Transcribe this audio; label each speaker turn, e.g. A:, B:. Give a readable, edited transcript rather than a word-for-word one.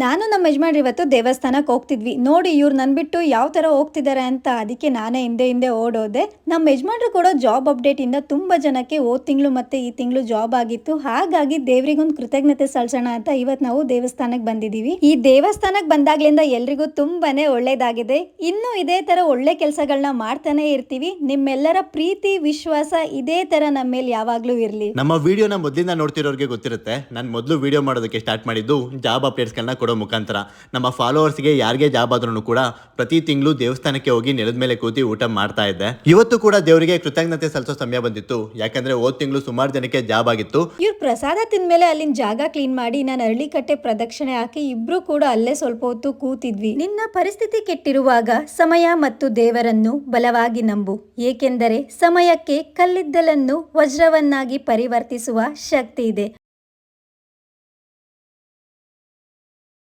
A: ನಾನು ನಮ್ಮ ಯಜಮಾನ್ರು ಇವತ್ತು ದೇವಸ್ಥಾನಕ್ಕೆ ಹೋಗ್ತಿದ್ವಿ. ನೋಡಿ ಇವ್ರು ನನ್ನ ಬಿಟ್ಟು ಯಾವ ಥರ ಹೋಗ್ತಿದ್ದಾರೆ ಅಂತ. ಅದಕ್ಕೆ ನಾನೇ ಹಿಂದೆ ಓಡೋದೆ. ನಮ್ಮ ಯಜಮಾನ್ರು ಕೊಡೋ ಜಾಬ್ ಅಪ್ಡೇಟಿಂದ ತುಂಬ ಜನಕ್ಕೆ ಹೋದ ತಿಂಗಳು ಮತ್ತು ಈ ತಿಂಗಳು ಜಾಬ್ ಆಗಿತ್ತು. ಹಾಗಾಗಿ ದೇವ್ರಿಗೊಂದು ಕೃತಜ್ಞತೆ ಸಲ್ಲಿಸೋಣ ಅಂತ ಇವತ್ತು ನಾವು ದೇವಸ್ಥಾನಕ್ಕೆ ಬಂದಿದ್ದೀವಿ. ಈ ದೇವಸ್ಥಾನಕ್ಕೆ ಬಂದಾಗ್ಲಿಂದ ಎಲ್ರಿಗೂ ತುಂಬಾನೇ ಒಳ್ಳೇದಾಗಿದೆ. ಇನ್ನು ಇದೇ ಥರ ಒಳ್ಳೆ ಕೆಲಸಗಳನ್ನ ಮಾಡ್ತಾನೆ ಇರ್ತೀವಿ. ನಿಮ್ಮೆಲ್ಲರ ಪ್ರೀತಿ ವಿಶ್ವಾಸ ಇದೇ ಥರ ನಮ್ಮ ಮೇಲೆ ಯಾವಾಗಲೂ ಇರಲಿ.
B: ನಮ್ಮ ವಿಡಿಯೋನ ಮೊದಲಿಂದ ನೋಡ್ತಿರೋರಿಗೆ ಗೊತ್ತಿರುತ್ತೆ, ನಾನು ಮೊದಲು ವಿಡಿಯೋ ಮಾಡೋದಕ್ಕೆ ಸ್ಟಾರ್ಟ್ ಮಾಡಿದ್ದು ಜಾಬ್ ಅಪ್ಡೇಟ್ಸ್ಗಳನ್ನ ಕೊಡೋ ಮುಖಾಂತರ. ನಮ್ಮ ಫಾಲೋವರ್ಸ್ಗೆ ಯಾರಿಗೆ ಜಾಬ್ ಆದ್ರೂ ಕೂಡ ಪ್ರತಿ ತಿಂಗಳು ದೇವಸ್ಥಾನಕ್ಕೆ ಹೋಗಿ ನೆಲದ ಮೇಲೆ ಕೂತಿ ಊಟ ಮಾಡ್ತಾ ಇದ್ದೆ. ಇವತ್ತು ಕೂಡ ದೇವರಿಗೆ ಕೃತಜ್ಞತೆ ಸಲ್ಲಿಸೋ ಸಮಯ ಬಂದಿತ್ತು. ಯಾಕಂದ್ರೆ ಹೋದ ತಿಂಗಳು ಸುಮಾರು ಜನಕ್ಕೆ ಜಾಬ್ ಆಗಿತ್ತು.
A: ಇವ್ರು ಪ್ರಸಾದ ತಿಂದ್ಮೇಲೆ ಅಲ್ಲಿನ ಜಾಗ ಕ್ಲೀನ್ ಮಾಡಿ ನಾನು ಅರಳಿಕಟ್ಟೆ ಪ್ರದಕ್ಷಿಣೆ ಹಾಕಿ ಇಬ್ರು ಕೂಡ ಅಲ್ಲೇ ಸ್ವಲ್ಪ ಹೊತ್ತು ಕೂತಿದ್ವಿ. ನಿನ್ನ ಪರಿಸ್ಥಿತಿ ಕೆಟ್ಟಿರುವಾಗ ಸಮಯ ಮತ್ತು ದೇವರನ್ನು ಬಲವಾಗಿ ನಂಬು, ಏಕೆಂದರೆ ಸಮಯಕ್ಕೆ ಕಲ್ಲಿದ್ದಲನ್ನು ವಜ್ರವನ್ನಾಗಿ ಪರಿವರ್ತಿಸುವ ಶಕ್ತಿ ಇದೆ.